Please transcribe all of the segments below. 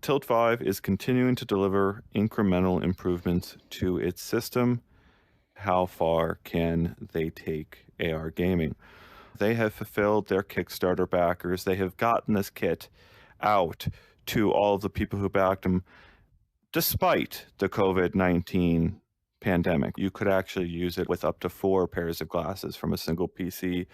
Tilt 5 is continuing to deliver incremental improvements to its system. How far can they take AR gaming? They have fulfilled their Kickstarter backers. They have gotten this kit out to all of the people who backed them despite the COVID-19 pandemic. You could actually use it with up to 4 pairs of glasses from a single PC.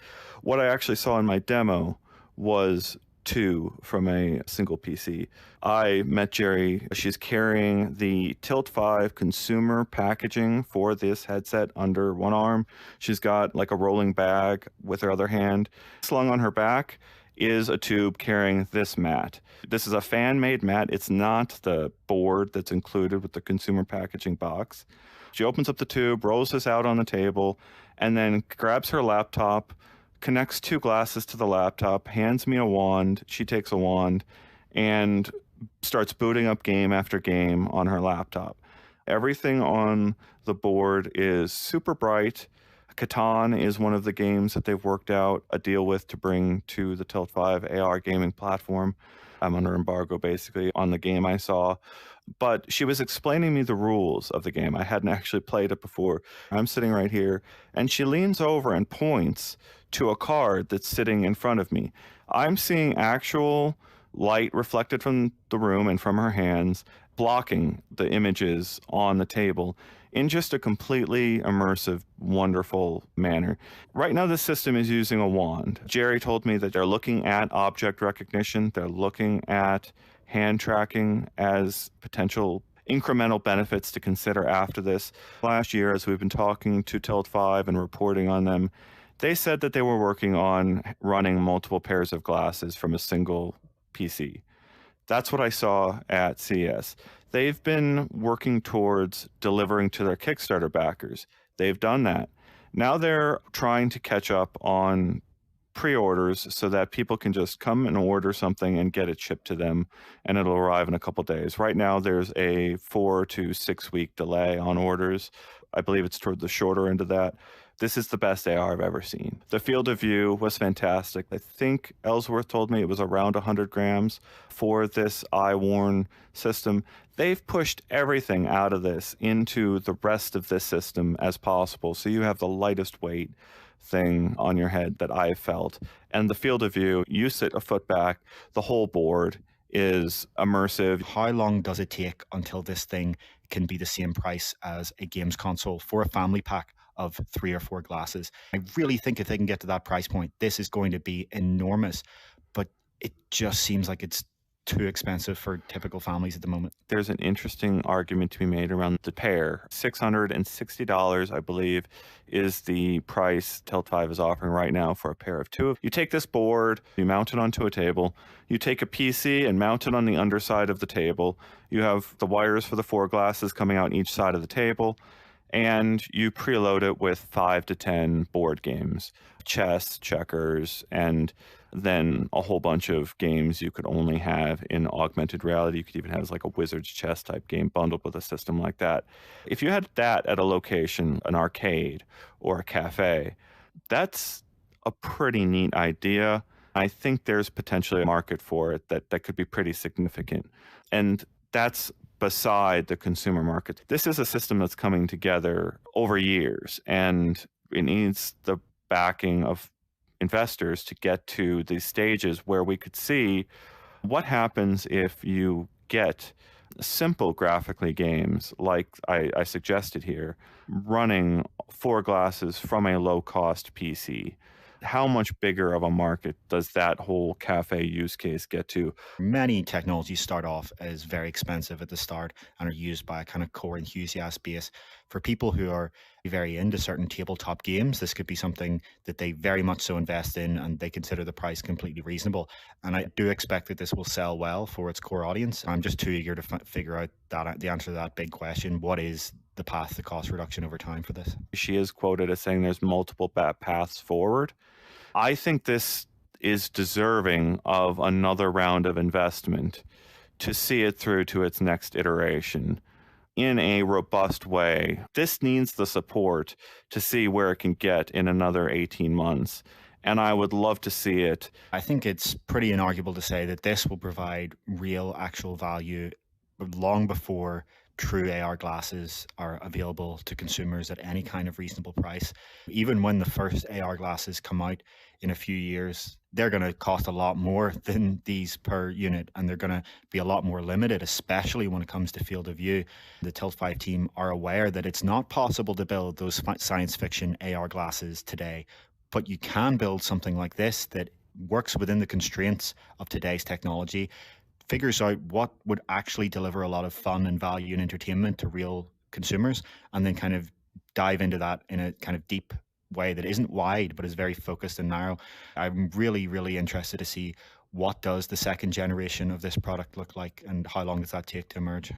What I actually saw in my demo was 2 from a single PC. I met Jerry. She's carrying the Tilt 5 consumer packaging for this headset under one arm. She's got like a rolling bag with her other hand. Slung on her back is a tube carrying this mat. This is a fan-made mat. It's not the board that's included with the consumer packaging box. She opens up the tube, rolls this out on the table, and then grabs her laptop, connects 2 glasses to the laptop, hands me a wand. She takes a wand and starts booting up game after game on her laptop. Everything on the board is super bright. Catan is one of the games that they've worked out a deal with to bring to the Tilt 5 AR gaming platform. I'm under embargo basically on the game I saw. But she was explaining me the rules of the game. I hadn't actually played it before. I'm sitting right here, and she leans over and points to a card that's sitting in front of me. I'm seeing actual light reflected from the room and from her hands, blocking the images on the table in just a completely immersive, wonderful manner. Right now, this system is using a wand. Jerry told me that they're looking at object recognition. They're looking at hand tracking as potential incremental benefits to consider after this. Last year, as we've been talking to Tilt 5 and reporting on them, they said that they were working on running multiple pairs of glasses from a single PC. That's what I saw at CES. They've been working towards delivering to their Kickstarter backers. They've done that. Now they're trying to catch up on pre-orders so that people can just come and order something and get it shipped to them, and it'll arrive in a couple days. Right now, there's a 4 to 6 week delay on orders. I believe it's toward the shorter end of that. This is the best AR I've ever seen. The field of view was fantastic. I think Ellsworth told me it was around 100 grams for this eye-worn system. They've pushed everything out of this into the rest of this system as possible, so you have the lightest weight thing on your head that I've felt. And the field of view, you sit a foot back, the whole board is immersive. How long does it take until this thing can be the same price as a games console for a family pack of 3 or 4 glasses? I really think if they can get to that price point, this is going to be enormous, but it just seems like it's too expensive for typical families at the moment. There's an interesting argument to be made around the pair. $660, I believe, is the price Tilt 5 is offering right now for a pair of 2. You take this board, you mount it onto a table, you take a PC and mount it on the underside of the table. You have the wires for the 4 glasses coming out each side of the table, and you preload it with 5 to 10 board games, chess, checkers, and then a whole bunch of games you could only have in augmented reality. You could even have like a wizard's chess type game bundled with a system like that. If you had that at a location, an arcade or a cafe, that's a pretty neat idea. I think there's potentially a market for it that could be pretty significant. And that's beside the consumer market. This is a system that's coming together over years, and it needs the backing of investors to get to these stages where we could see what happens if you get simple graphically games like I suggested here, running 4 glasses from a low-cost PC. How much bigger of a market does that whole cafe use case get to? Many technologies start off as very expensive at the start and are used by a kind of core enthusiast base. For people who are very into certain tabletop games, this could be something that they very much so invest in, and they consider the price completely reasonable. And I do expect that this will sell well for its core audience. I'm just too eager to figure out the answer to that big question. What is the path to cost reduction over time for this? She is quoted as saying there's multiple paths forward. I think this is deserving of another round of investment to see it through to its next iteration in a robust way. This needs the support to see where it can get in another 18 months. and I would love to see it. I think it's pretty inarguable to say that this will provide real, actual value long before true AR glasses are available to consumers at any kind of reasonable price. Even when the first AR glasses come out in a few years, they're going to cost a lot more than these per unit, and they're going to be a lot more limited, especially when it comes to field of view. The Tilt 5 team are aware that it's not possible to build those science fiction AR glasses today, but you can build something like this that works within the constraints of today's technology, figures out what would actually deliver a lot of fun and value and entertainment to real consumers, and then kind of dive into that in a kind of deep way that isn't wide but is very focused and narrow. I'm really, really interested to see what does the second generation of this product look like and how long does that take to emerge.